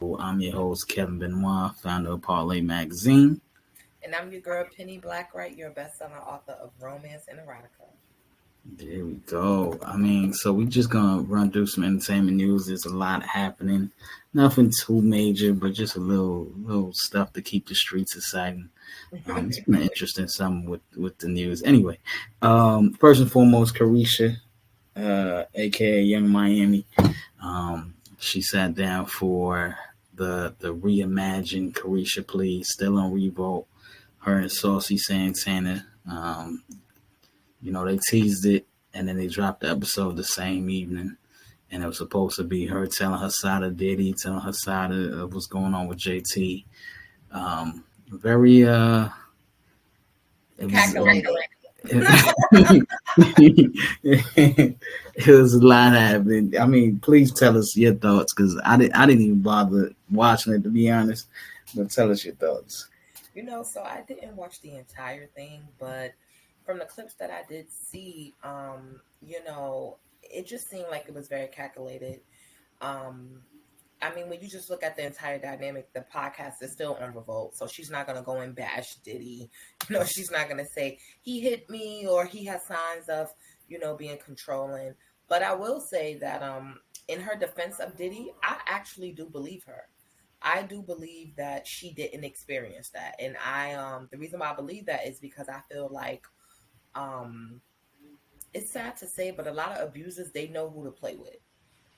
I'm your host, Kevin Benoit, founder of Parlay Magazine. And I'm your girl, Penny Blackwright, your best-selling author of romance and erotica. There we go. So we're just gonna run through some entertainment news. There's a lot happening. Nothing too major, but just a little stuff to keep the streets exciting. It's been interesting some with the news. Anyway, first and foremost, Caresha, aka Young Miami. She sat down for the reimagined Caresha plea, still on Revolt. Her and Saucy Santana. They teased it and then they dropped the episode the same evening. And it was supposed to be her telling her side of Diddy, telling her side of what's going on with JT. Very it was Calculated. it was a lot happening. Please tell us your thoughts because I didn't even bother watching it, to be honest. But tell us your thoughts. So I didn't watch the entire thing, but from the clips that I did see, it just seemed like it was very calculated. Um, when you just look at the entire dynamic, the podcast is still on Revolt, so she's not gonna go and bash Diddy. She's not gonna say he hit me or he has signs of, being controlling. But I will say that in her defense of Diddy, I actually do believe her. I do believe that she didn't experience that. And the reason why I believe that is because I feel like um it's sad to say, but a lot of abusers, they know who to play with.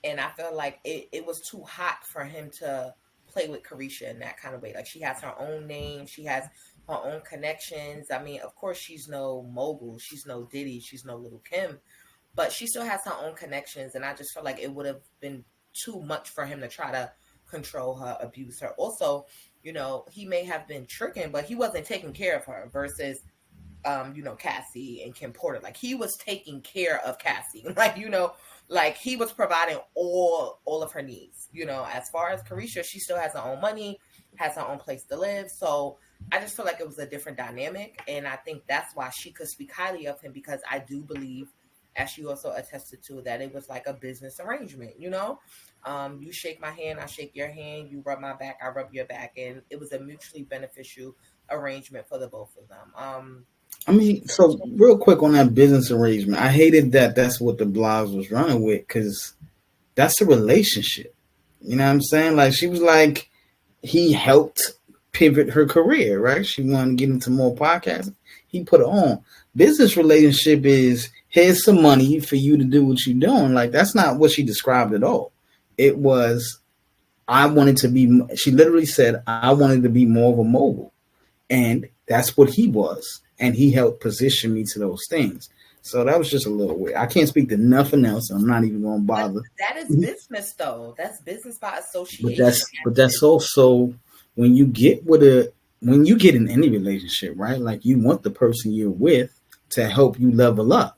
And I feel like it was too hot for him to play with Caresha in that kind of way. Like, she has her own name, she has her own connections. Of course, she's no mogul, she's no Diddy, she's no Little Kim, but she still has her own connections. And I just feel like it would have been too much for him to try to control her, abuse her. Also, he may have been tricking, but he wasn't taking care of her versus Cassie and Kim Porter. Like, he was taking care of Cassie. Like he was providing all of her needs. As far as Caresha, she still has her own money, has her own place to live. So I just feel like it was a different dynamic. And I think that's why she could speak highly of him, because I do believe, as she also attested to, that it was like a business arrangement. You shake my hand, I shake your hand, you rub my back, I rub your back. And it was a mutually beneficial arrangement for the both of them. So real quick on that business arrangement, I hated that that's what the blogs was running with because that's a relationship. You know what I'm saying? Like, she was like, he helped pivot her career, right? She wanted to get into more podcasts. He put her on. Business relationship is, here's some money for you to do what you're doing. Like, that's not what she described at all. It was, I wanted to be, she literally said, I wanted to be more of a mogul. And that's what he was. And he helped position me to those things. So that was just a little weird. I can't speak to nothing else. I'm not even going to bother. But that is business, though. That's business by But association. that's also when you get when you get in any relationship, right? Like, you want the person you're with to help you level up.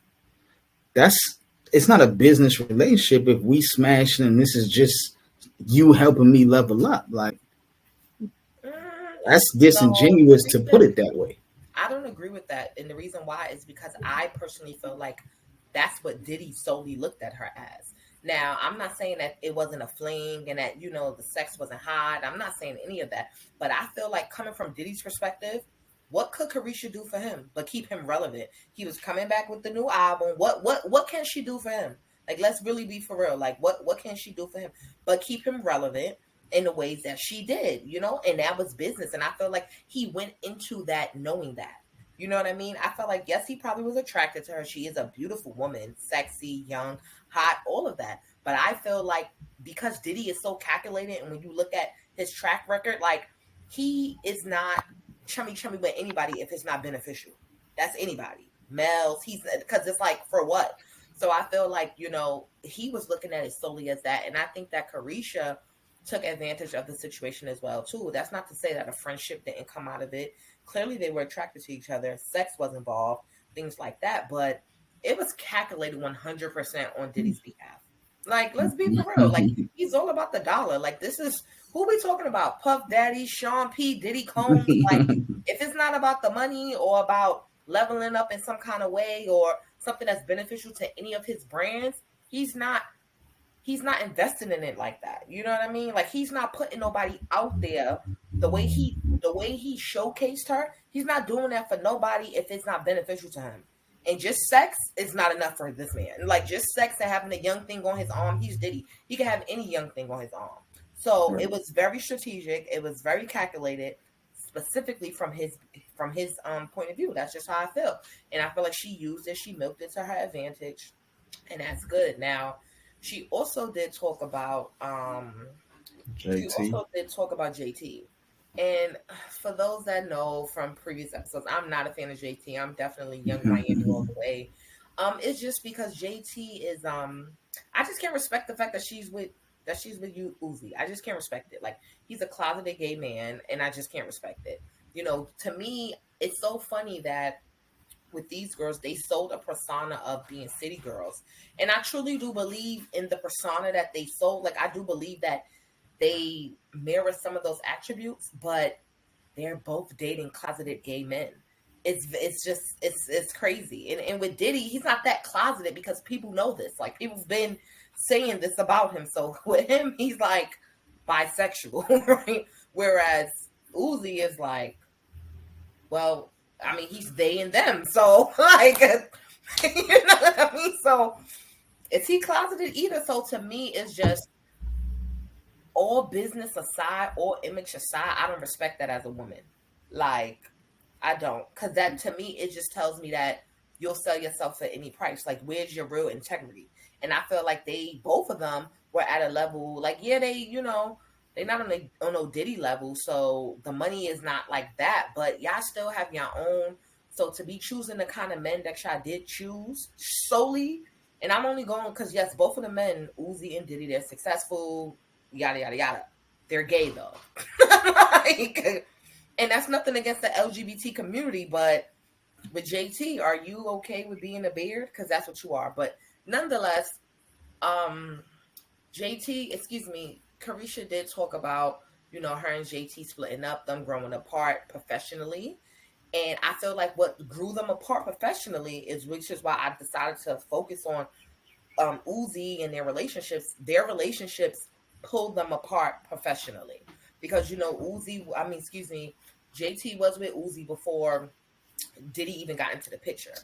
It's not a business relationship if we smash and this is just you helping me level up. Like, that's disingenuous to put it that way. I don't agree with that. And the reason why is because I personally feel like that's what Diddy solely looked at her as. Now, I'm not saying that it wasn't a fling and that, the sex wasn't hot. I'm not saying any of that. But I feel like, coming from Diddy's perspective, what could Caresha do for him but keep him relevant? He was coming back with the new album. What can she do for him? Like, let's really be for real. Like, what can she do for him but keep him relevant in the ways that she did, and that was business. And I feel like he went into that knowing that. You know what I mean? I felt like, yes, he probably was attracted to her. She is a beautiful woman, sexy, young, hot, all of that. But I feel like, because Diddy is so calculated, and when you look at his track record, like, he is not chummy with anybody if it's not beneficial. That's anybody. Males, because it's like, for what? So I feel like, he was looking at it solely as that. And I think that Caresha took advantage of the situation as well, too. That's not to say that a friendship didn't come out of it. Clearly, they were attracted to each other. Sex was involved, things like that. But it was calculated 100% on Diddy's behalf. Like, let's be for real. Like, he's all about the dollar. Like, this is, who we talking about? Puff Daddy, Sean P, Diddy Combs. Like, if it's not about the money or about leveling up in some kind of way or something that's beneficial to any of his brands, he's not he's not invested in it like that. You know what I mean? Like he's not putting nobody out there the way he showcased her. He's not doing that for nobody if it's not beneficial to him. And just sex is not enough for this man. Like just sex and having a young thing on his arm, he's Diddy. He can have any young thing on his arm. So Right. it was very strategic. It was very calculated, specifically from his point of view. That's just how I feel. And I feel like she used it, she milked it to her advantage, and that's good. Now, she also did talk about she JT. also did talk about JT. And for those that know from previous episodes, I'm not a fan of JT. I'm definitely Young Miami all the way. It's just because JT is I just can't respect the fact that she's with you Uzi. I just can't respect it. Like he's a closeted gay man and I just can't respect it. To me, it's so funny that with these girls, they sold a persona of being city girls. And I truly do believe in the persona that they sold. Like I do believe that they mirror some of those attributes, but they're both dating closeted gay men. It's crazy. And with Diddy, he's not that closeted because people know this. Like people's been saying this about him. So with him, he's like bisexual, right? Whereas Uzi is like, well, I mean, he's they and them. So like you know what I mean? So is he closeted either? So to me, it's just all business aside, all image aside, I don't respect that as a woman. Like, I don't. Because that, to me, it just tells me that you'll sell yourself at any price. Like, where's your real integrity? And I feel like both of them were at a level, like, yeah, they not on no Diddy level. So the money is not like that. But y'all still have your own. So to be choosing the kind of men that y'all did choose solely, and I'm only going because, yes, both of the men, Uzi and Diddy, they're successful, yada yada yada. They're gay though. Like, and that's nothing against the LGBT community, but with JT, are you okay with being a beard? Because that's what you are. But nonetheless, um, JT, excuse me, Caresha did talk about her and JT splitting up, them growing apart professionally. And I feel like what grew them apart professionally which is why I decided to focus on Uzi and their relationships. Their relationships pulled them apart professionally because Uzi. I mean, excuse me, JT was with Uzi before Diddy even got into the picture.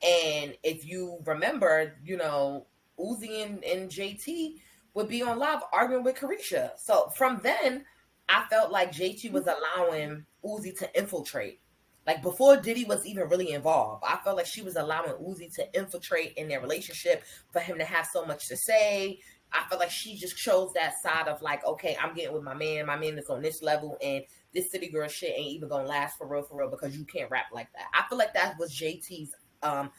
And if you remember, Uzi and JT would be on live arguing with Caresha. So from then, I felt like JT was allowing Uzi to infiltrate. Like before Diddy was even really involved, I felt like she was allowing Uzi to infiltrate in their relationship for him to have so much to say. I felt like she just chose that side of like, okay, I'm getting with my man. My man is on this level, and this city girl shit ain't even gonna last for real, because you can't rap like that. I feel like that was JT's. I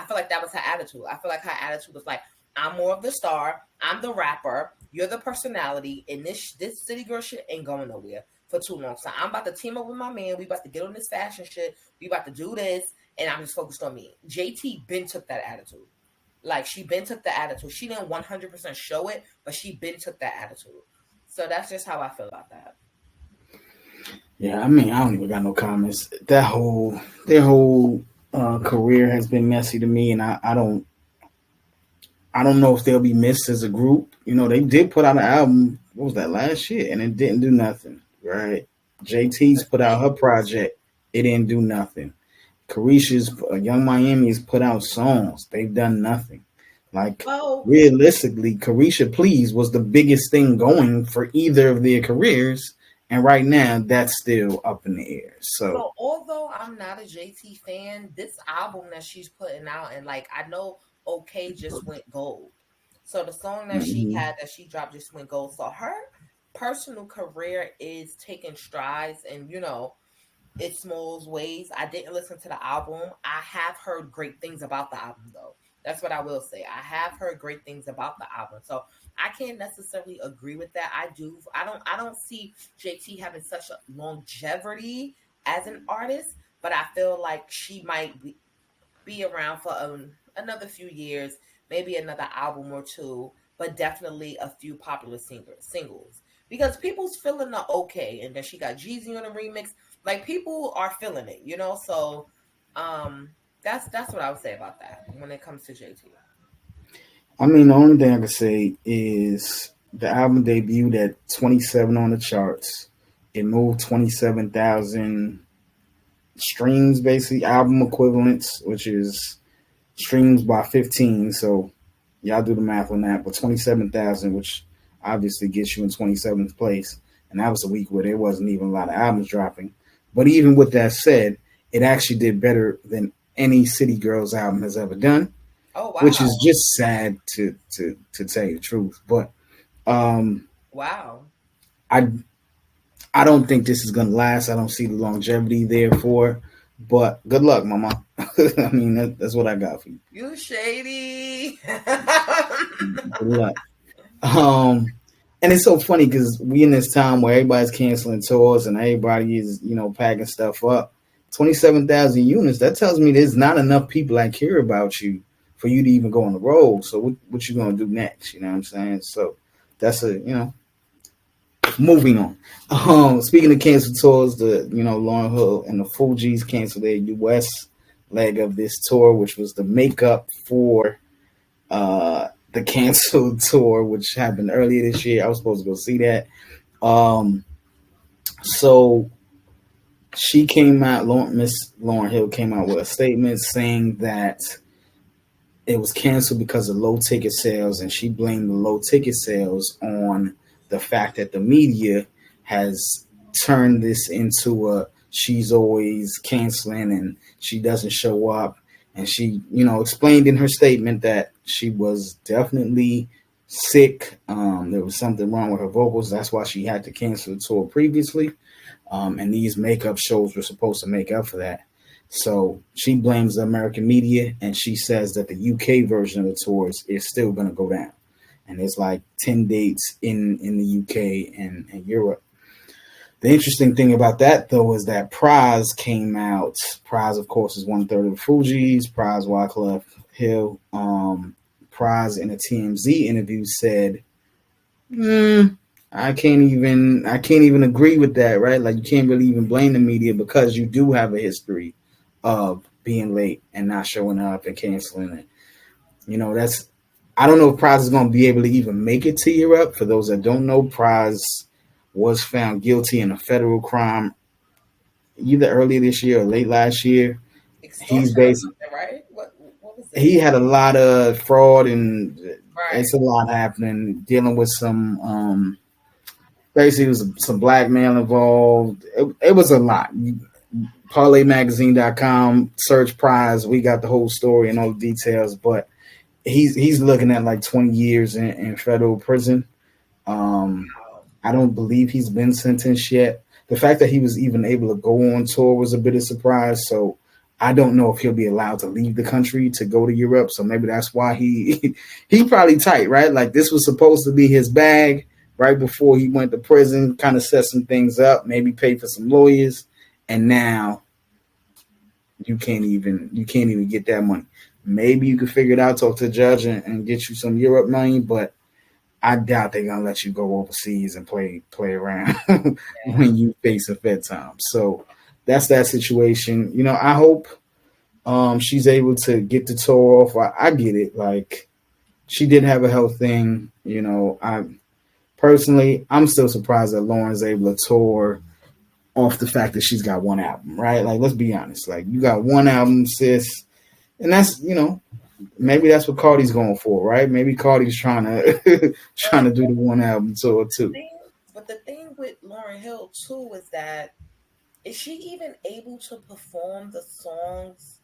feel like that was her attitude. I feel like her attitude was like, I'm more of the star. I'm the rapper. You're the personality, and this city girl shit ain't going nowhere for too long. So I'm about to team up with my man. We about to get on this fashion shit. We about to do this, and I'm just focused on me. JT been took that attitude. Like she been took the attitude. She didn't 100% show it, but she been took that attitude. So that's just how I feel about that. Yeah, I mean, I don't even got no comments. Their whole career has been messy to me, and I don't know if they'll be missed as a group. They did put out an album. What was that last year? And it didn't do nothing, right? JT's put out her project. It didn't do nothing. Carisha's Young Miami's put out songs. They've done nothing. Like Well, realistically, Caresha Please was the biggest thing going for either of their careers, and right now that's still up in the air. So So although I'm not a JT fan, this album that she's putting out, and like I know OK just went gold. So the song that she mhm. had that she dropped just went gold. So her personal career is taking strides and its small ways. I didn't listen to the album. I have heard great things about the album though. That's what I will say. I have heard great things about the album. So I can't necessarily agree with that. I don't see JT having such a longevity as an artist, but I feel like she might be around for another few years, maybe another album or two, but definitely a few popular singles. Because people's feeling the OK, and then she got Jeezy on the remix. Like people are feeling it. So um, that's what I would say about that when it comes to JT. I mean, the only thing I can say is the album debuted at 27 on the charts. It moved 27,000 streams, basically album equivalents, which is streams by 15. So y'all do the math on that. But 27,000, which obviously gets you in 27th place. And that was a week where there wasn't even a lot of albums dropping. But even with that said, it actually did better than any City Girls album has ever done, Oh which is wow, just sad to tell you the truth. But um, wow. I I don't think this is gonna last. I don't see the longevity there for it. But good luck, mama. I mean, that's what I got for you. You shady. Good luck. Um, and it's so funny because we in this time where everybody's canceling tours and everybody is, packing stuff up. 27,000 units. That tells me there's not enough people that care about you for you to even go on the road. So what you gonna do next? You know what I'm saying? So that's moving on. Speaking of canceled tours, Lauryn Hill and the Fugees canceled their U.S. leg of this tour, which was the makeup for the canceled tour, which happened earlier this year. I was supposed to go see that. Um, so she came out, Miss Lauryn Hill came out with a statement saying that it was canceled because of low ticket sales, and she blamed the low ticket sales on the fact that the media has turned this into a she's always canceling and she doesn't show up. And she, explained in her statement that she was definitely sick. There was something wrong with her vocals. That's why she had to cancel the tour previously. And these makeup shows were supposed to make up for that. So she blames the American media, and she says that the UK version of the tours is still going to go down. And there's like 10 dates in the UK and Europe. The interesting thing about that, though, is that Prize came out. Prize, of course, is one third of the Fugees. Prize, Wyclef Hill. Prize in a TMZ interview said, I can't even agree with that, right? Like you can't really even blame the media because you do have a history of being late and not showing up and canceling it. That's I don't know if Prize is going to be able to even make it to Europe. For those that don't know, Prize was found guilty in a federal crime either earlier this year or late last year. He's Extortion or basically something, right? What was it? he had a lot of fraud and Right. it's a lot happening dealing with some basically, there was some blackmail involved. It was a lot. ParlayMagazine.com, search Prize. We got the whole story and all the details, but he's looking at like 20 years in federal prison. Um, Wow. I don't believe he's been sentenced yet. The fact that he was even able to go on tour was a bit of a surprise. So I don't know if he'll be allowed to leave the country to go to Europe. So maybe that's why he probably tight, right? Like this was supposed to be his bag right before he went to prison, kind of set some things up, maybe pay for some lawyers, and now you can't even get that money. Maybe you could figure it out, talk to the judge and get you some Europe money, but I doubt they're gonna let you go overseas and play around Yeah. when you face a Fed time. So that's that situation. I hope she's able to get the tour off. I get it. Like she did have a health thing. I personally I'm still surprised that Lauren's able to tour off the fact that she's got one album, right? Like let's be honest. Like you got one album, sis, and that's maybe that's what Cardi's going for, right? Maybe Cardi's trying to trying But to do the one album tour the too. thing, but the thing with Lauryn Hill too is that is she even able to perform the songs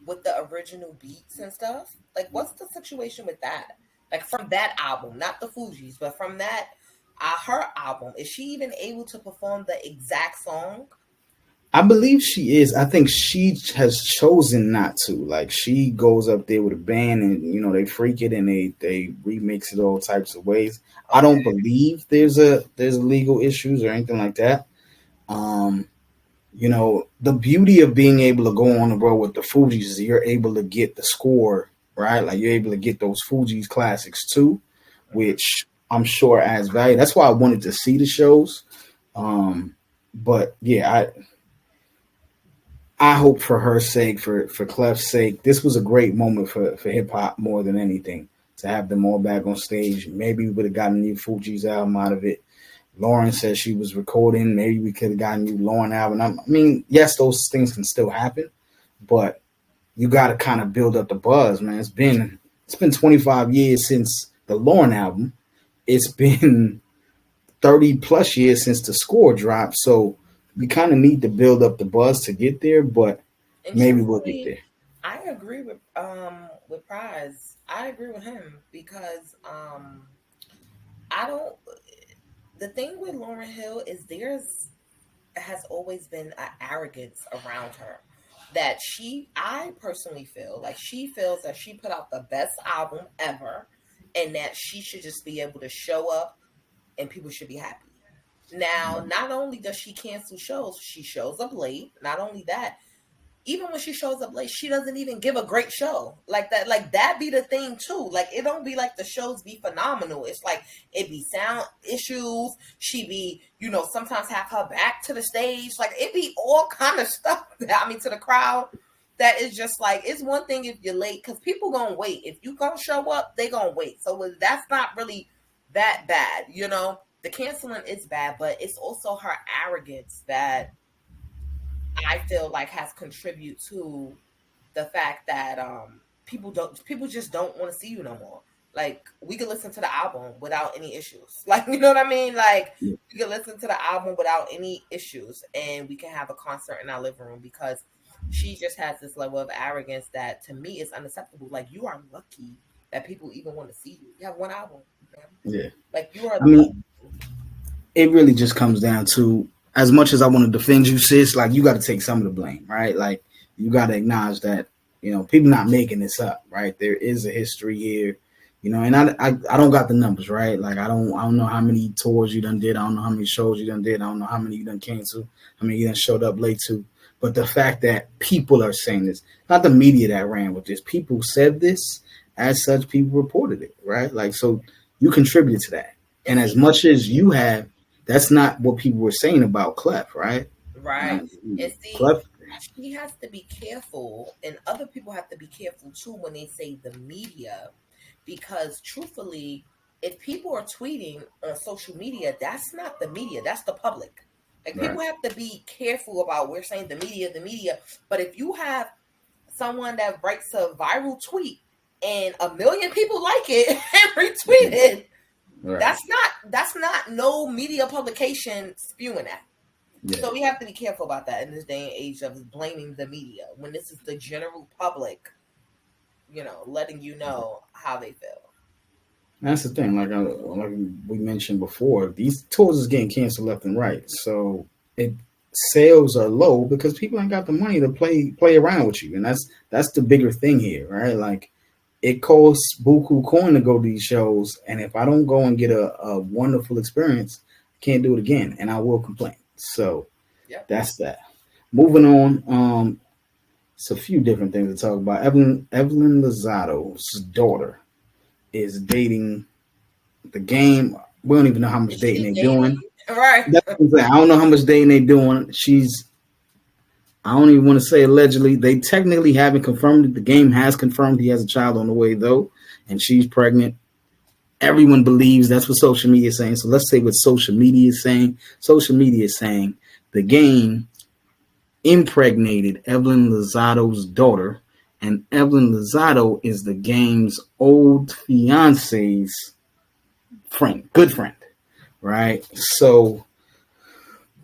with the original beats and stuff? Like, what's the situation with that? Like from that album, not the Fugees, but from that her album, is she even able to perform the exact song? I believe she is. I think she has chosen not to. Like she goes up there with a band and they freak it and they remix it all types of ways. I Okay. don't believe there's legal issues or anything like that. Um, the beauty of being able to go on the road with the Fugees is you're able to get the score, right? Like you're able to get those Fugees classics too, which I'm sure adds value. That's why I wanted to see the shows. But yeah, I hope for her sake, for Clef's sake, this was a great moment for hip hop more than anything. to have them all back on stage. Maybe we would have gotten a new Fugees album out of it. Lauryn said she was recording. Maybe we could have gotten a new Lauryn album. I mean, yes, those things can still happen, but you got to kind of build up the buzz, man. It's been 25 years since the Lauryn album. It's been 30 plus years since the score dropped. So we kind of need to build up the buzz to get there, but And maybe we'll get truthfully, there. I agree with Prize. I agree with him because I don't. The thing with Lauryn Hill is there's has always been an arrogance around her that I personally feel like she feels that she put out the best album ever and that she should just be able to show up and people should be happy. Now, not only does she cancel shows, she shows up late. Not only that, even when she shows up late, she doesn't even give a great show. Like that, be the thing too. Like it don't be like the shows be phenomenal. It's like it be sound issues. She be, sometimes have her back to the stage. Like it be all kind of stuff to the crowd. That is just like, it's one thing if you're late, because people gonna wait. If you gonna show up, they gonna wait. So that's not really that bad. The canceling is bad, but it's also her arrogance that I feel like has contributed to the fact that people just don't want to see you no more. Like we could listen to the album without any issues. Like you know what I mean? Like Yeah. we could listen to the album without any issues and we can have a concert in our living room because she just has this level of arrogance that to me is unacceptable. Like you are lucky that people even want to see you. You have one album, man. Yeah. Like you are I lucky. mean, it really just comes down to, as much as I want to defend you, sis, like you got to take some of the blame, right? Like you got to acknowledge that people not making this up, right? There is a history here, and I don't got the numbers, right? Like I don't know how many tours you done did, I don't know how many shows you done did, I don't know how many you done canceled, how many you done showed up late to. But the fact that people are saying this, not the media that ran with this, people said this, as such, people reported it, right? Like so, you contributed to that, And and as see, much as you have, that's not what people were saying about Clef, right? right. Uh, And see, Clef, she has to be careful, and other people have to be careful too when they say the media, because truthfully, if people are tweeting on social media, that's not the media, that's the public. Like right? people have to be careful about we're saying the media. But if you have someone that writes a viral tweet and a million people like it and retweet it, Right. that's not no media publication spewing that. Yeah. So we have to be careful about that in this day and age of blaming the media when this is the general public, letting you know how they feel. That's the thing. Like we mentioned before, these tours is getting canceled left and right. So it sales are low because people ain't got the money to play around with you, and that's the bigger thing here, right? Like it costs buku coin to go to these shows, and if I don't go and get a wonderful experience, I can't do it again, and I will complain. So Yep. that's that. Moving on, it's a few different things to talk about. Evelyn Lozato's daughter is dating the game. We don't even know how much Is dating she they dating? doing. Right. That's what I'm saying. I don't know how much dating they doing. I don't even want to say allegedly. They technically haven't confirmed it. The game has confirmed he has a child on the way though, and she's pregnant. Everyone believes that's what social media is saying. So let's say what social media is saying. Social media is saying the game impregnated Evelyn Lozato's daughter, and Evelyn Lozato is the game's old fiance's friend, good friend, right? So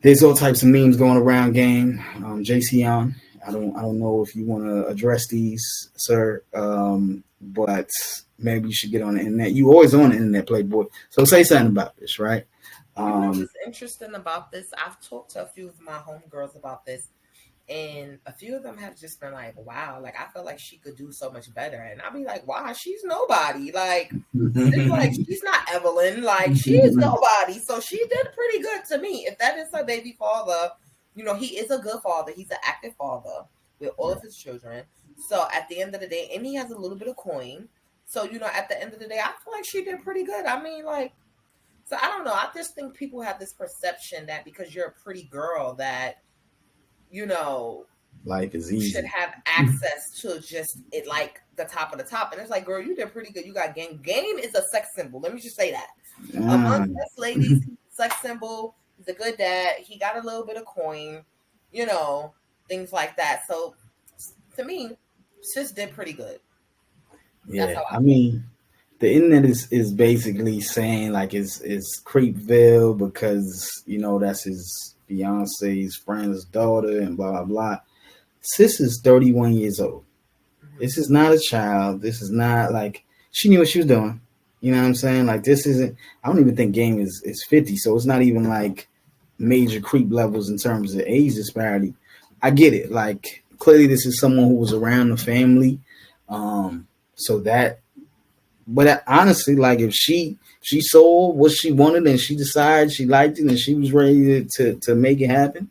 there's all types of memes going around. Game, JC on. I don't know if you want to address these, sir, but maybe you should get on the internet. You always on the internet, Playboy. So say something about this, right? Um, What's interesting about this? I've talked to a few of my homegirls about this, and a few of them have just been like, "Wow, like I feel like she could do so much better." And I'll be like, "Wow, she's nobody. Like it's like she's not Evelyn. Like she is nobody. So she did pretty good to me. If that is her baby father, he is a good father. He's an active father with all of his children. So at the end of the day, and he has a little bit of coin. So at the end of the day, I feel like she did pretty good. I mean, like, so I don't know. I just think people have this perception that because you're a pretty girl that you know Life is should easy. have access to just it like the top of the top. And it's like, girl, you did pretty good. You got game. Game is a sex symbol. Let me just say that. Amongst Ah. us ladies, he's a sex symbol. He's a good dad. He got a little bit of coin, you know, things like that. So to me, sis did pretty good. That's Yeah, how I I feel. mean, the internet is basically saying like it's Creepville because that's his fiance's friend's daughter and blah blah blah. Sis is 31 years old. This Hmm. is not a child. This is not like she knew what she was doing. You know what I'm saying? Like this isn't. I don't even think Game is 50, so it's not even like major creep levels in terms of age disparity. I get it. Like clearly, this is someone who was around the family. So that, but honestly, like if she saw what she wanted and she decided she liked it and she was ready to make it happen,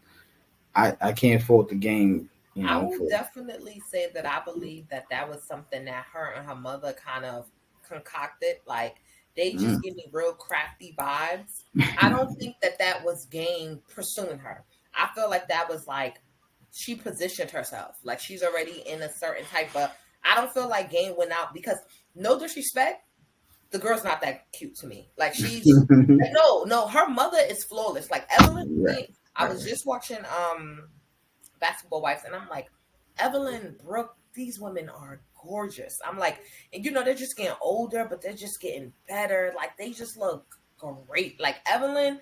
I can't fault the Game. I will For definitely say that I believe that that was something that her and her mother kind of concocted. Like they just mm. give me real crafty vibes. I don't think that that was Game pursuing her. I feel like that was like she positioned herself. Like she's already in a certain type of. I don't feel like Game went out because no disrespect, the girl's not that cute to me. Like she's no, her mother is flawless. Like Evelyn to Right, me, I was just watching Basketball Wives, and I'm like, Evelyn, Brooke, these women are gorgeous. I'm like, and they're just getting older, but they're just getting better. Like they just look great. Like Evelyn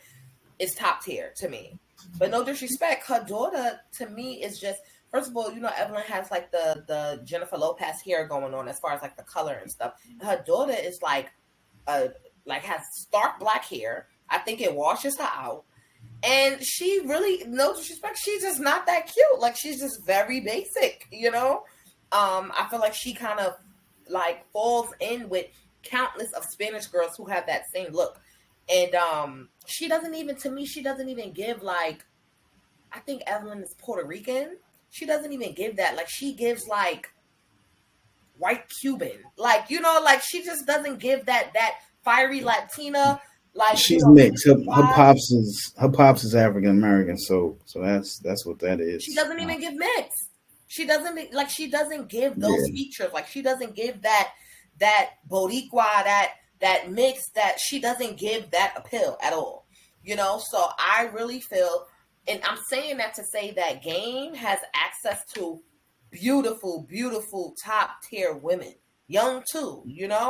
is top tier to me. But no disrespect, her daughter to me is just first of all, Evelyn has like the Jennifer Lopez hair going on as far as like the color and stuff. Her daughter is uh has stark black hair. I think it washes her out. And she really, no disrespect, she's just not that cute. Like she's just very basic. I feel like she kind of like falls in with countless of Spanish girls who have that same look. And she doesn't even to me, she doesn't even give like I think Evelyn is Puerto Rican. She doesn't even give that. Like she gives like white Cuban. Like, like she just doesn't give that fiery Latina, like, she's mixed. vibe. Her pops is African American, so that's what that She is. doesn't even give mix. She doesn't give those Yeah, features. Like she doesn't give that Boricua, that mix, that she doesn't give that appeal at all. So I really feel, and I'm saying that to say that Game has access to beautiful, beautiful top tier women. Young too,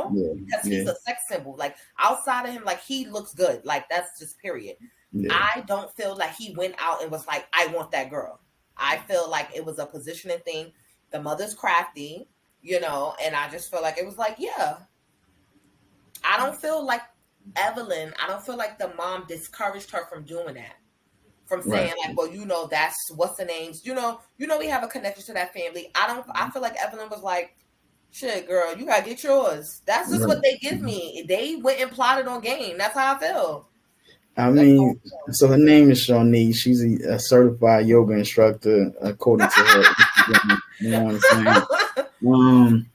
yeah, because he's yeah, a sex symbol. Like outside of him, like he looks good. Like that's just period. yeah. I don't feel like he went out and was like, I want that girl. I feel like it was a positioning thing. The mother's crafty, and I just feel like it was like, yeah. I don't feel like I don't feel like the mom discouraged her from doing that. From Right, saying like, well, that's what's the names, we have a connection to that family. I feel like Evelyn was like, shit, girl, you gotta get yours. That's just what right. they give me. They went and plotted on Game. That's how I feel. I That's mean, so her name is Shawnee. She's a certified yoga instructor, according to her Instagram. You know what I'm saying? how Um,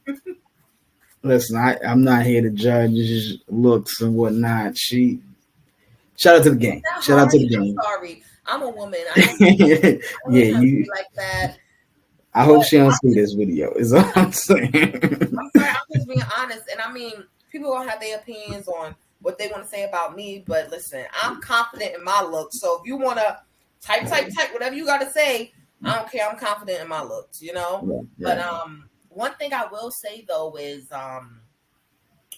listen, I'm not here to judge looks and whatnot. Shout out to the It's Game. that Shout out hard. to the I'm Game. sorry. I'm a woman. I Yeah, ain't trying to be you. like that. I But hope she don't see this video. Is all I'm saying. I'm sorry. I'm just being honest. And I mean, people gonna have their opinions on what they want to say about me. But listen, I'm confident in my looks. So if you wanna type, whatever you gotta say, I don't care. I'm confident in my looks. Right, But right. one thing I will say though is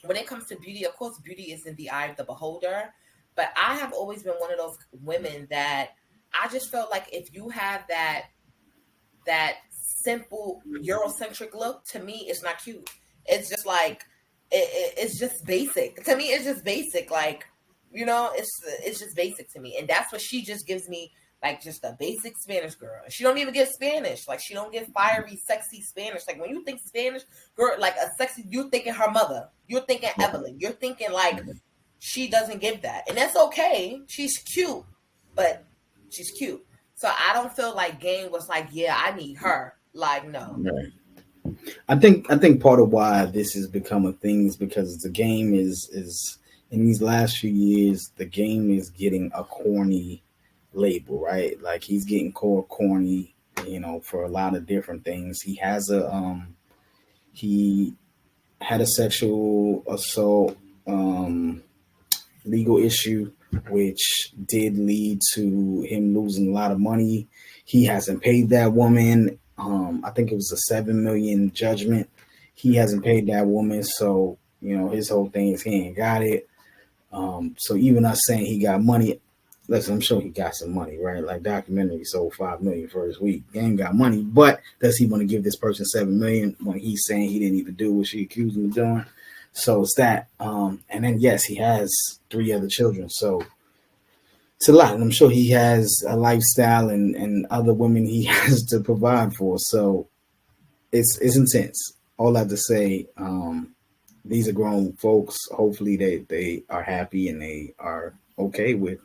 when it comes to beauty, of course, beauty is in the eye of the beholder. But I have always been one of those women that I just felt like if you have that simple Eurocentric look, to me, it's not cute. It's just like it's just basic. To me, it's just basic. Like it's just basic to me, and that's what she just gives me. Like just a basic Spanish girl. She don't even give Spanish. Like she don't give fiery, sexy Spanish. Like when you think Spanish girl, like a sexy, you're thinking her mother. You're thinking Evelyn. You're thinking like she doesn't give that, and that's okay. She's cute, but she's cute. So I don't feel like Game was like, yeah, I need her. Like no. Right. I think part of why this has become a thing is because the Game is in these last few years the Game is getting a corny label, right? Like he's getting called corny. for a lot of different things. He had a sexual assault legal issue, which did lead to him losing a lot of money. He hasn't paid that woman. I think it was a 7 million judgment. He hasn't paid that woman, so his whole thing is he ain't got it. So even us saying he got money, listen, I'm sure he got some money, right? Like documentary sold 5 million first week. Game got money, but does he want to give this person 7 million when he's saying he didn't even do what she accused him of doing? So it's that. And then yes, he has 3 other children. So it's a lot. And I'm sure he has a lifestyle and other women he has to provide for. So it's intense. All I have to say, these are grown folks. Hopefully they are happy and they are okay with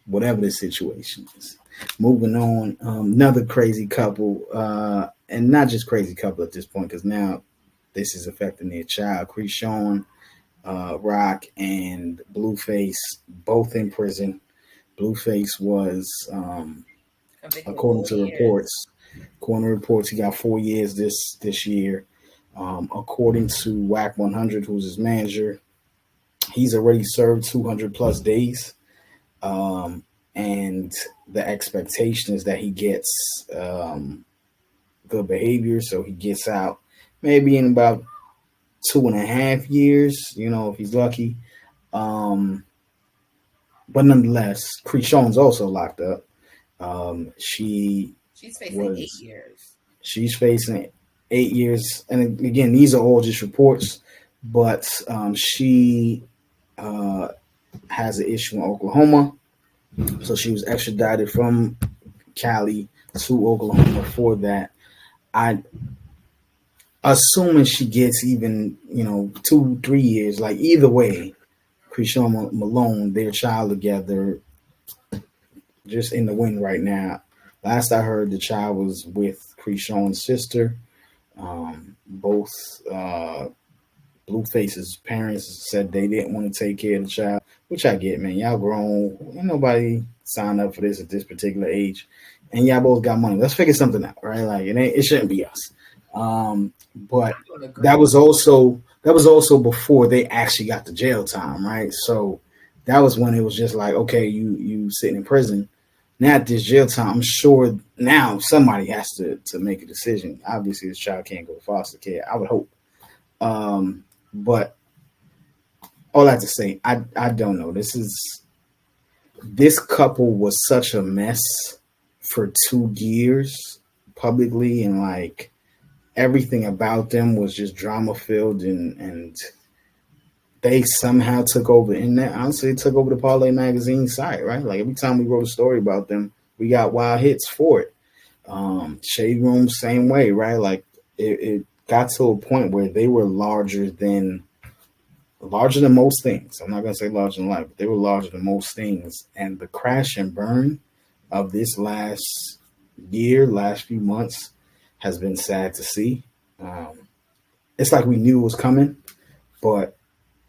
whatever the situation is. Moving on, another crazy couple, and not just crazy couple at this point, because now this is affecting their child. Creeshawn, Rock, and Blueface, both in prison. Blueface was, Convicted with according 4 to years. reports, he got 4 years this year. According to WAC 100, who's his manager, he's already served 200 plus days. And the expectation is that he gets good behavior, so he gets out maybe in about 2.5 years, if he's lucky. Um, but nonetheless, Krishan's also locked up. She She's facing eight was years. she's facing 8 years, and again, these are all just reports, but she uh, has an issue in Oklahoma, so she was extradited from Cali to Oklahoma for that. I assuming she gets even 2 3 years. Like either way, Krishan Malone, their child together, just in the wind right now. Last I heard, the child was with Krishan's sister. Both Blueface's parents said they didn't want to take care of the child, which I get, man. Y'all grown. Ain't nobody signed up for this at this particular age, and y'all both got money. Let's figure something out, right? Like it shouldn't be us. But I don't that agree. was also before they actually got the jail time, right? So that was when it was just like, okay, you sitting in prison. Now at this jail time, I'm sure now somebody has to make a decision. Obviously, this child can't go to foster care. I would hope. But all I have to say, I don't know. This couple was such a mess for 2 years publicly, and like everything about them was just drama filled, and they somehow took over the internet. Honestly, they took over the Parlay magazine site, right? Like every time we wrote a story about them, we got wild hits for it. Shade Room, same way, right? Like it got to a point where they were larger than most things. I'm not gonna say larger than life, but they were larger than most things. And the crash and burn of this last few months, has been sad to see. It's like we knew it was coming, but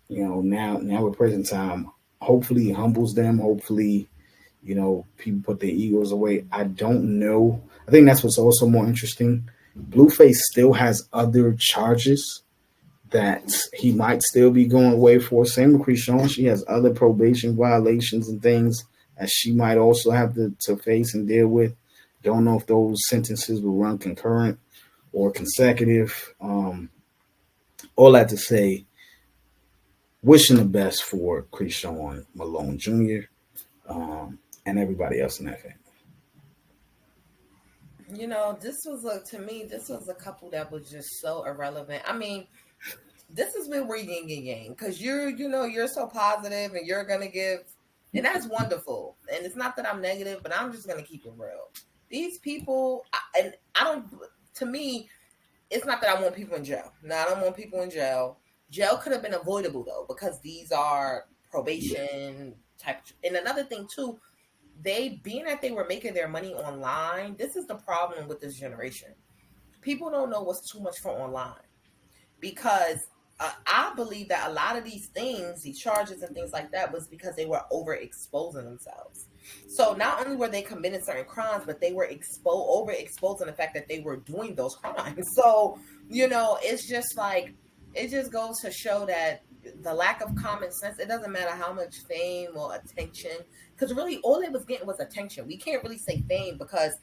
now with prison time, hopefully it humbles them. Hopefully, people put their egos away. I don't know. I think that's what's also more interesting. Blueface still has other charges that he might still be going away for. Same with Krishan. She has other probation violations and things that she might also have to face and deal with. Don't know if those sentences will run concurrent or consecutive. All that to say, wishing the best for Krishan Malone Jr. And everybody else in that family. This was to me, this was a couple that was just so irrelevant. I mean, this is where we're yin and yang because you're so positive and you're gonna give, and that's wonderful. And it's not that I'm negative, but I'm just gonna keep it real. These people, and I don't. To me, it's not that I want people in jail. No, I don't want people in jail. Jail could have been avoidable though because these are Yeah. probation type. And another thing too, they being that they were making their money online. This is the problem with this generation. People don't know what's too much for online because I believe that a lot of these things, these charges and things like that, was because they were overexposing themselves. So not only were they committing certain crimes, but they were overexposing the fact that they were doing those crimes. So, it's just like, it just goes to show that the lack of common sense, it doesn't matter how much fame or attention, because really all they was getting was attention. We can't really say fame because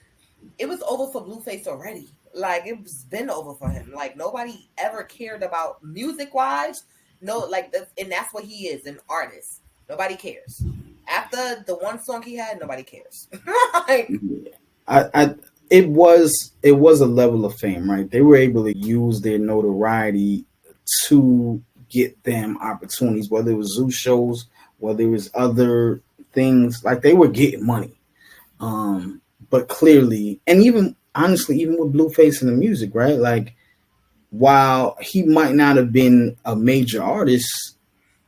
it was over for Blueface already. Like, it's been over for him. Like, nobody ever cared about music wise. No, like, and that's what he is, an artist. Nobody cares. After the one song he had, nobody cares. Like, I it was a level of fame, right? They were able to use their notoriety to get them opportunities, whether it was zoo shows, whether it was other things. Like they were getting money. But clearly, and even honestly, even with Blueface in the music, right? Like while he might not have been a major artist,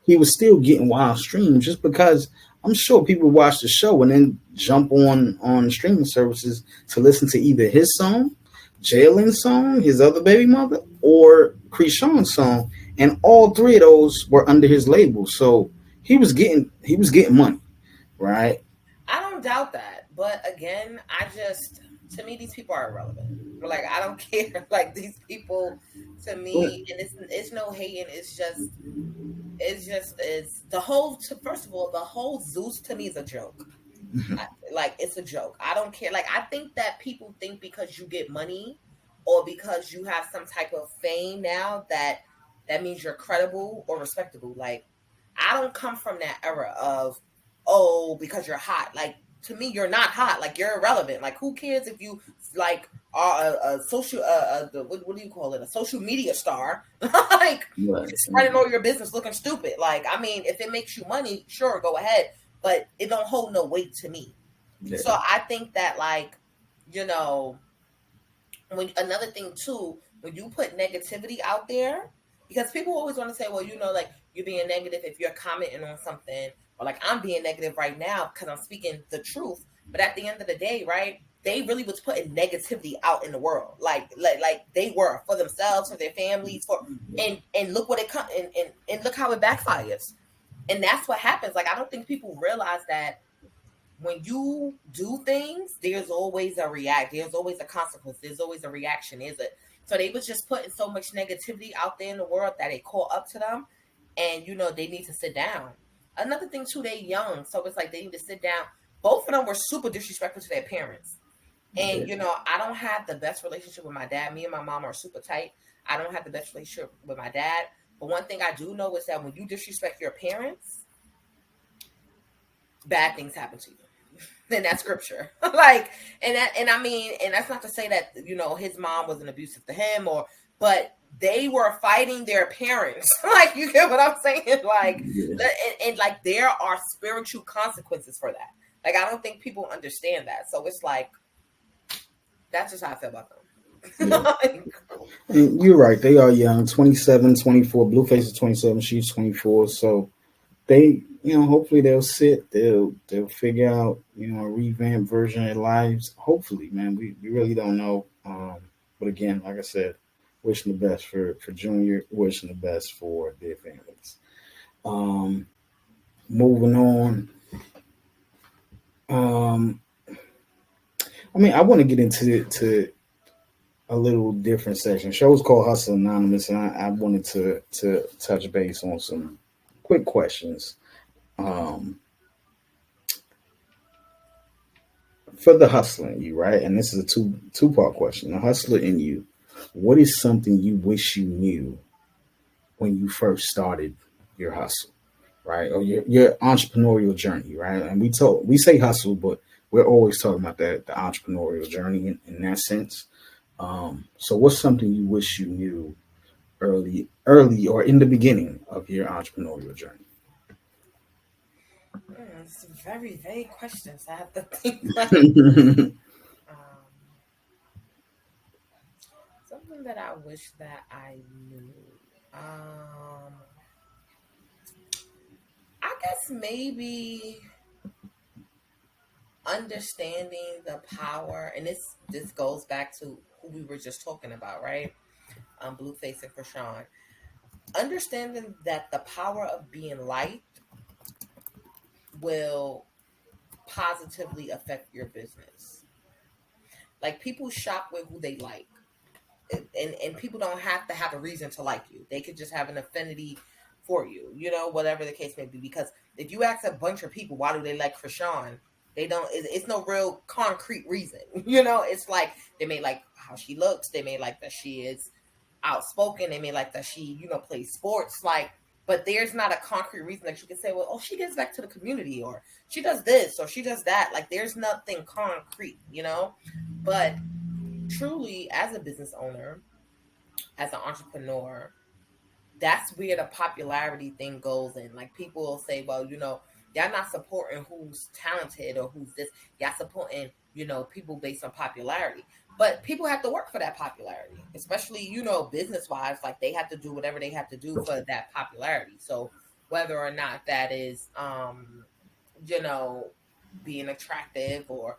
he was still getting wild streams just because I'm sure people watch the show and then jump on streaming services to listen to either his song, Jalen's song, his other baby mother, or Krishan's song, and all three of those were under his label. So he was getting money, right? I don't doubt that. But again, to me, these people are irrelevant. Like, I don't care. Like, these people, to me, and it's no hating. It's the whole. First of all, the whole Zeus to me is a joke. Like, it's a joke. I don't care. Like, I think that people think because you get money or because you have some type of fame now that means you're credible or respectable. Like, I don't come from that era of, oh, because you're hot. Like, to me, you're not hot. Like, you're irrelevant. Like, who cares if you like are a social what do you call it, a social media star? Like, Right. spreading all your business looking stupid. Like, I mean, if it makes you money, sure, go ahead, but it don't hold no weight to me. Yeah. So I think that, like, you know, when another thing too, when you put negativity out there, because people always want to say, well, like, you're being negative if you're commenting on something, or like I'm being negative right now because I'm speaking the truth. But at the end of the day, right? They really was putting negativity out in the world, like they were, for themselves, for their families, and look what it and look how it backfires. And that's what happens. Like, I don't think people realize that when you do things, there's always a consequence, there's always a reaction, is it? So they was just putting so much negativity out there in the world that it caught up to them, and they need to sit down. Another thing too, they young, so it's like they need to sit down. Both of them were super disrespectful to their parents, and I don't have the best relationship with my dad. Me and my mom are super tight. I don't have the best relationship with my dad, but one thing I do know is that when you disrespect your parents, bad things happen to you. Then that's scripture. Like, and I mean, and that's not to say that his mom was an abusive to him, but they were fighting their parents. Like, you get what I'm saying? Like, Yeah. and like, there are spiritual consequences for that. Like, I don't think people understand that. So it's like, that's just how I feel about them. Yeah. Like, And you're right. They are young, 27, 24. Blueface is 27. She's 24. So they, hopefully they'll sit. They'll figure out, a revamped version of their lives. Hopefully, man. We really don't know. But again, like I said, wishing the best for Junior. Wishing the best for their families. Um, moving on. Um, I mean, I want to get into a little different section. The show's called Hustle Anonymous, and I wanted to touch base on some quick questions. Um, for the hustler in you, right? And this is a two-part question. The hustler in you, what is something you wish you knew when you first started your hustle, right? Or your entrepreneurial journey, right? And we say hustle, but we're always talking about that the entrepreneurial journey in that sense. So what's something you wish you knew early or in the beginning of your entrepreneurial journey? it's very vague questions. I have to think. Like, um, something that I wish that I knew. Um, I guess maybe understanding the power, and this goes back to who we were just talking about, right? Blueface and Krishan. Understanding that the power of being light will positively affect your business. Like, people shop with who they like. And people don't have to have a reason to like you. They could just have an affinity for you, whatever the case may be. Because if you ask a bunch of people why do they like Krishan, they don't. It's no real concrete reason. It's like they may like how she looks. They may like that she is outspoken. They may like that she plays sports. Like, but there's not a concrete reason that you can say, well, oh, she gives back to the community, or she does this, or she does that. Like, there's nothing concrete, But truly, as a business owner, as an entrepreneur, that's where the popularity thing goes in. Like, people will say, well, y'all not supporting who's talented or who's this. Y'all supporting, people based on popularity. But people have to work for that popularity, especially, business wise. Like, they have to do whatever they have to do for that popularity. So whether or not that is, being attractive or,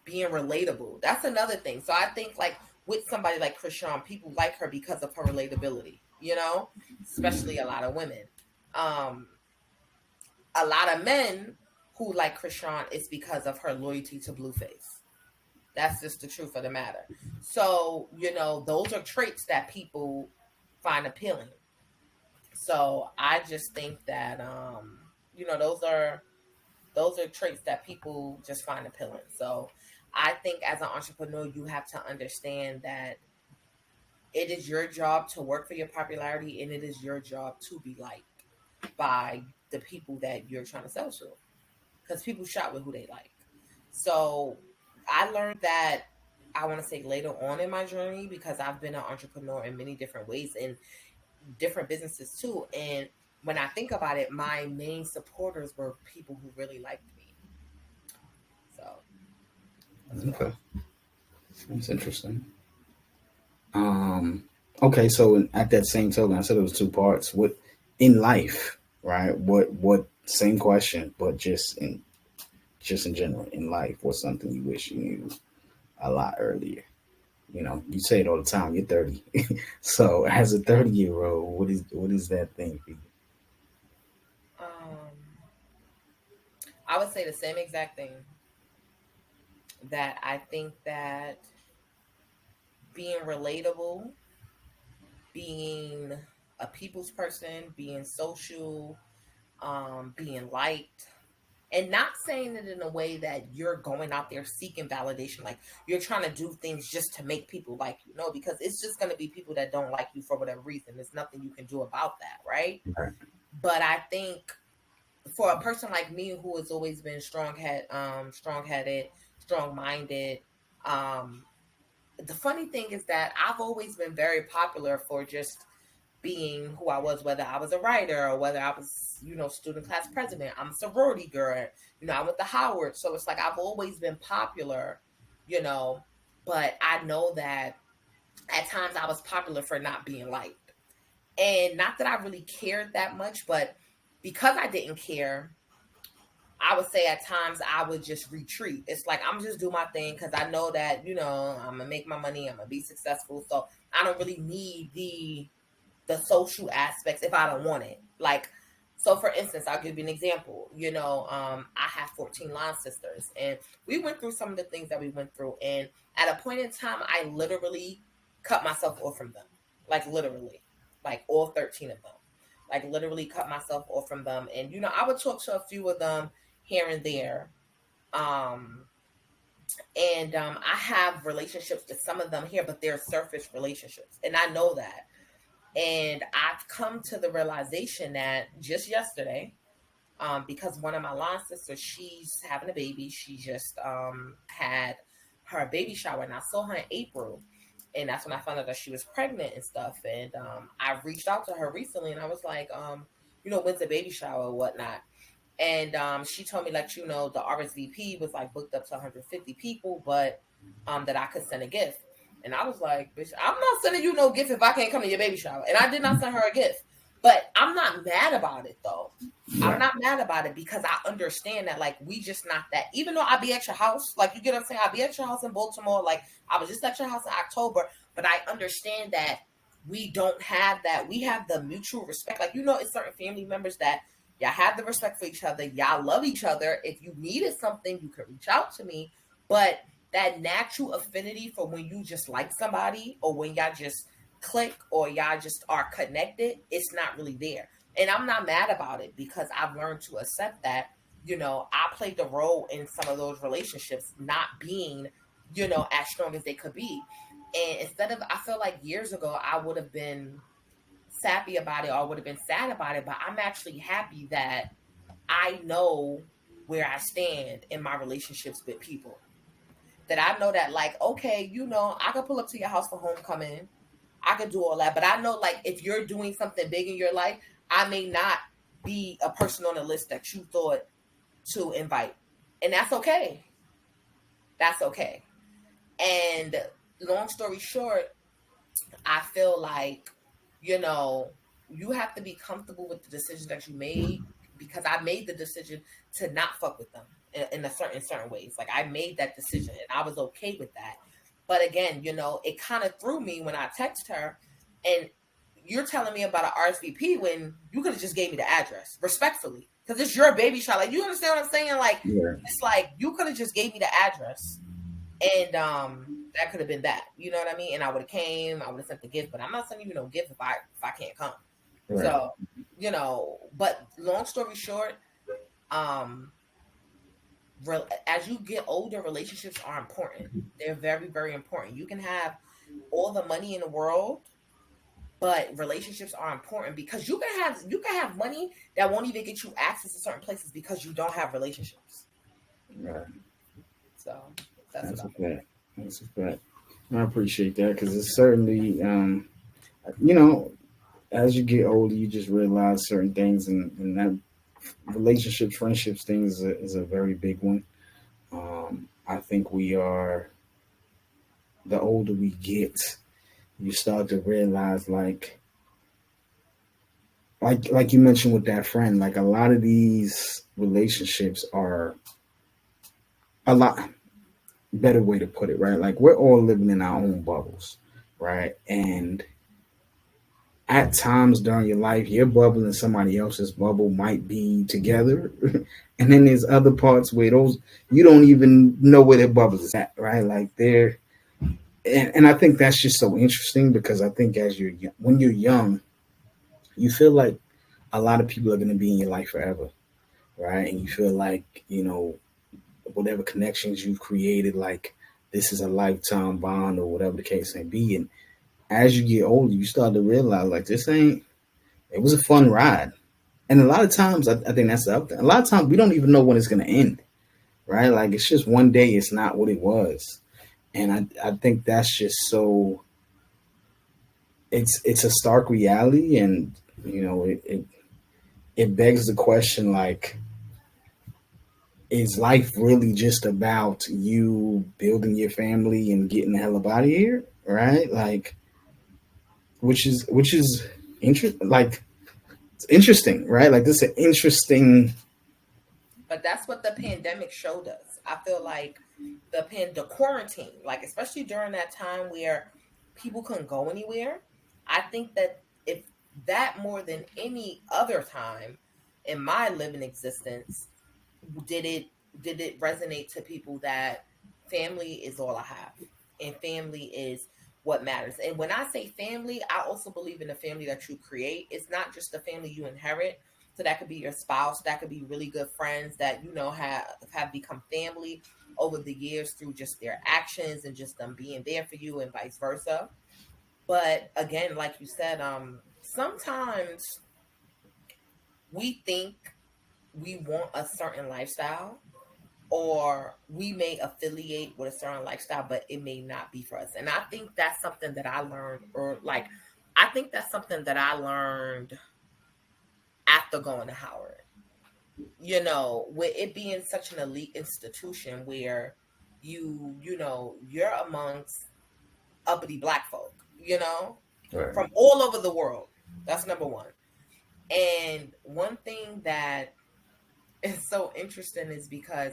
being relatable. That's another thing. So I think, like, with somebody like Krishan, people like her because of her relatability, especially a lot of women. A lot of men who like Krishan is because of her loyalty to Blueface. That's just the truth of the matter. So, those are traits that people find appealing. So I just think that, those are traits that people just find appealing. So I think as an entrepreneur, you have to understand that it is your job to work for your popularity, and it is your job to be liked by the people that you're trying to sell to, because people shop with who they like. So I learned that, I want to say, later on in my journey, because I've been an entrepreneur in many different ways in different businesses too. And when I think about it, my main supporters were people who really liked me. So Okay, that's interesting. Um, okay, so at that same token, I said it was two parts. What in life, right? What same question, but just in general in life, what's something you wish you knew a lot earlier? You say it all the time. You're 30, so as a 30-year-old, what is that thing for you? um, I would say the same exact thing, that I think that being relatable, being a people's person, being social, being liked, and not saying it in a way that you're going out there seeking validation, like you're trying to do things just to make people like you. No, because it's just going to be people that don't like you for whatever reason. There's nothing you can do about that, right? Right. But I think for a person like me who has always been strong headed, strong minded, um, the funny thing is that I've always been very popular for just being who I was, whether I was a writer or whether I was, student class president. I'm a sorority girl. I went to Howard. So it's like I've always been popular, you know, but I know that at times I was popular for not being liked. And not that I really cared that much, but because I didn't care, I would say at times I would just retreat. It's like I'm just do my thing because I know that, I'm gonna make my money, I'm gonna be successful. So I don't really need the social aspects if I don't want it. Like, so for instance, I'll give you an example. I have 14 line sisters, and we went through some of the things that we went through. And at a point in time, I literally cut myself off from them. Like, literally, like all 13 of them. Like, literally cut myself off from them. And, I would talk to a few of them here and there. Um, and I have relationships with some of them here, but they're surface relationships. And I know that. And I've come to the realization that just yesterday, because one of my line sisters, she's having a baby. She just had her baby shower, and I saw her in April. And that's when I found out that she was pregnant and stuff. And I reached out to her recently, and I was like, when's the baby shower or whatnot? And she told me, like, the RSVP was like booked up to 150 people, but that I could send a gift. And I was like, bitch, I'm not sending you no gift if I can't come to your baby shower. And I did not send her a gift. But I'm not mad about it, though. I'm not mad about it because I understand that, like, we just not that. Even though I be at your house, like, you get what I'm saying? I be at your house in Baltimore. Like, I was just at your house in October. But I understand that we don't have that. We have the mutual respect. Like, it's certain family members that Y'all have the respect for each other. Y'all love each other. If you needed something, you could reach out to me. But that natural affinity for when you just like somebody or when y'all just click or y'all just are connected, it's not really there. And I'm not mad about it because I've learned to accept that, I played the role in some of those relationships not being, as strong as they could be. And I feel like years ago, I would have been sappy about it or would have been sad about it, but I'm actually happy that I know where I stand in my relationships with people. That I know that, like, okay, I could pull up to your house for homecoming. I could do all that. But I know, like, if you're doing something big in your life, I may not be a person on the list that you thought to invite. And that's okay. That's okay. And long story short, I feel like, you know, you have to be comfortable with the decision that you made because I made the decision to not fuck with them in certain ways. Like I made that decision and I was okay with that. But again, it kind of threw me when I texted her and you're telling me about an RSVP when you could have just gave me the address respectfully because it's your baby shower. Like, you understand what I'm saying? Like, Yeah. it's like you could have just gave me the address and that could have been that. You know what I mean? And I would have came, I would have sent the gift, but I'm not sending you no gift if I can't come. Right. So, but long story short, as you get older, relationships are important. They're very, very important. You can have all the money in the world, but relationships are important because you can have money that won't even get you access to certain places because you don't have relationships. Right. So that's That's a what I fact. That's a fact. I appreciate that because it's certainly, you know, as you get older, you just realize certain things, and that relationships, friendships thing is a very big one. I think the older we get, you start to realize like you mentioned with that friend, like a lot of these relationships are a lot better way to put it, right? Like we're all living in our own bubbles, right? And at times during your life, your bubble and somebody else's bubble might be together. And then there's other parts where those you don't even know where their bubbles is at, right? Like they're and I think that's just so interesting because I think when you're young, you feel like a lot of people are going to be in your life forever, right? And you feel like whatever connections you've created, like this is a lifetime bond or whatever the case may be. And as you get older, you start to realize like this ain't. It was a fun ride, and a lot of times I think that's the other thing. A lot of times we don't even know when it's going to end, right? Like it's just one day. It's not what it was, and I think that's just so. It's a stark reality, and it begs the question like, is life really just about you building your family and getting the hell up out of here, right? Like, which is like it's interesting, right? Like this is an interesting. But that's what the pandemic showed us. I feel like the quarantine, like especially during that time where people couldn't go anywhere, I think that if that more than any other time in my living existence, did it did it resonate to people that family is all I have and family is what matters. And when I say family, I also believe in the family that you create. It's not just the family you inherit. So that could be your spouse, that could be really good friends that have become family over the years through just their actions and just them being there for you and vice versa. But again, like you said, sometimes we think we want a certain lifestyle or we may affiliate with a certain lifestyle, but it may not be for us. And I think that's something that I learned, I think that's something that I learned after going to Howard. With it being such an elite institution where you're amongst uppity black folk, Right. from all over the world. That's number one. And one thing that is so interesting is because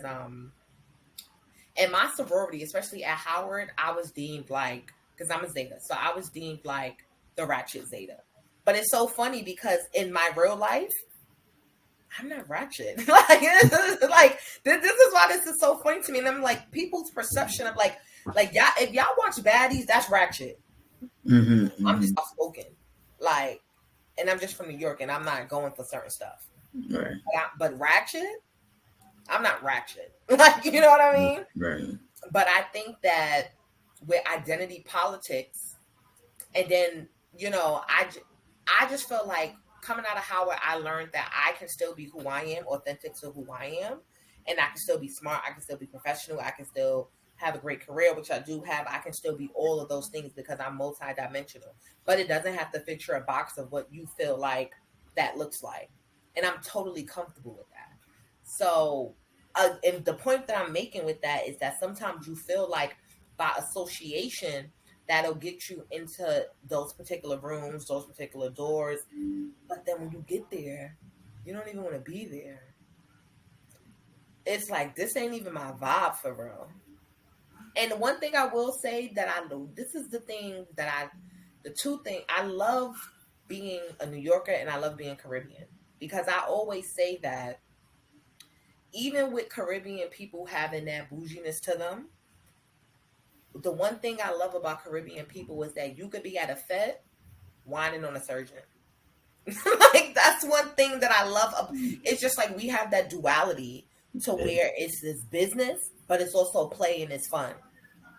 in my sorority, especially at Howard, I was deemed like, because I'm a Zeta, so I was deemed like the ratchet Zeta. But it's so funny because in my real life, I'm not ratchet. This is why this is so funny to me. And I'm like, people's perception of y'all, if y'all watch baddies, that's ratchet. I'm just outspoken. Like, and I'm just from New York and I'm not going for certain stuff. Right. But ratchet, I'm not ratchet. Like, you know what I mean? Right. But I think that with identity politics, and then, I just feel like coming out of Howard, I learned that I can still be who I am, authentic to who I am, and I can still be smart. I can still be professional. I can still have a great career, which I do have. I can still be all of those things because I'm multidimensional. But it doesn't have to fit a box of what you feel like that looks like, and I'm totally comfortable with that. So, and the point that I'm making with that is that sometimes you feel like by association that'll get you into those particular rooms, those particular doors. But then when you get there, you don't even want to be there. It's like, this ain't even my vibe for real. And the one thing I will say that I know, this is the thing that the two things, I love being a New Yorker and I love being Caribbean. Because I always say that even with Caribbean people having that bouginess to them, the one thing I love about Caribbean people is that you could be at a fete whining on a surgeon. Like, that's one thing that I love. It's just like we have that duality to where it's this business, but it's also play and it's fun.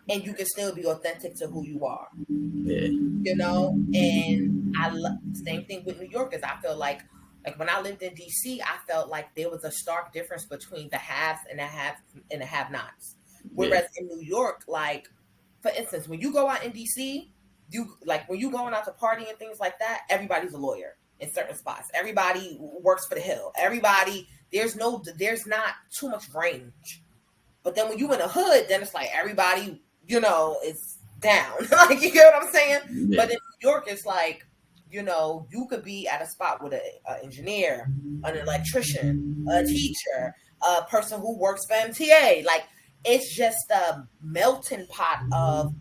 And you can still be authentic to who you are. Yeah. And same thing with New Yorkers. I feel like when I lived in DC, I felt like there was a stark difference between the haves and the have-nots. Whereas in New York, like, for instance, when you go out in DC, when you going out to party and things like that, everybody's a lawyer in certain spots. Everybody works for the Hill. Everybody, there's not too much range. But then when you in a hood, then it's like everybody, is down. Like, you get what I'm saying? Yeah. But in New York, it's like, you could be at a spot with an engineer, an electrician, a teacher, a person who works for MTA. Like, it's just a melting pot of,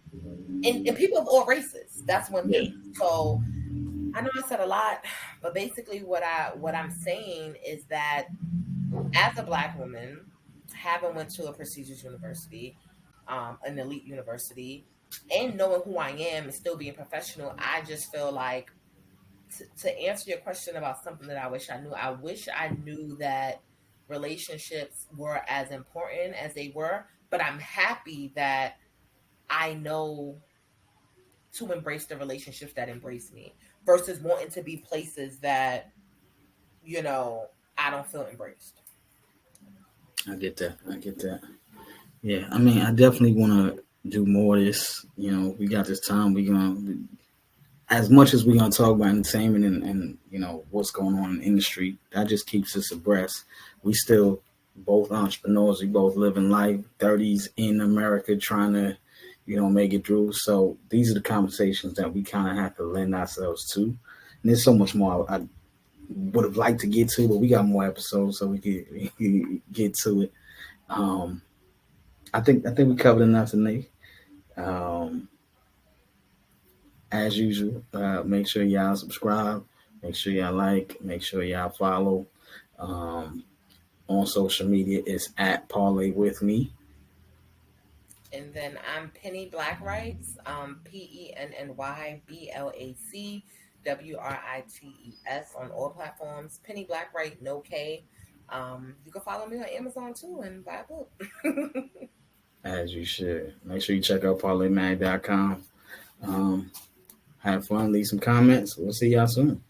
and people of all races. That's one thing. So I know I said a lot, but basically what I'm saying is that as a Black woman, having went to a prestigious university, an elite university, and knowing who I am and still being professional, I just feel like to answer your question about something that I wish I knew that relationships were as important as they were, but I'm happy that I know to embrace the relationships that embrace me versus wanting to be places that, I don't feel embraced. I get that. Yeah, I mean, I definitely want to do more of this. We got this time. We're going to, as much as we're going to talk about entertainment and what's going on in the industry, that just keeps us abreast. We still both entrepreneurs. We both living life, 30s in America, trying to, make it through. So these are the conversations that we kind of have to lend ourselves to. And there's so much more I would have liked to get to, but we got more episodes, so we can get to it. I think we covered enough today. As usual, make sure y'all subscribe, make sure y'all like, make sure y'all follow. On social media, it's at Parlay With Me. And then I'm Penny Blackwrights, PennyBlackwrights on all platforms. Penny Blackwright, no K. You can follow me on Amazon too and buy a book. As you should. Make sure you check out ParlayMag.com. Have fun, leave some comments. We'll see y'all soon.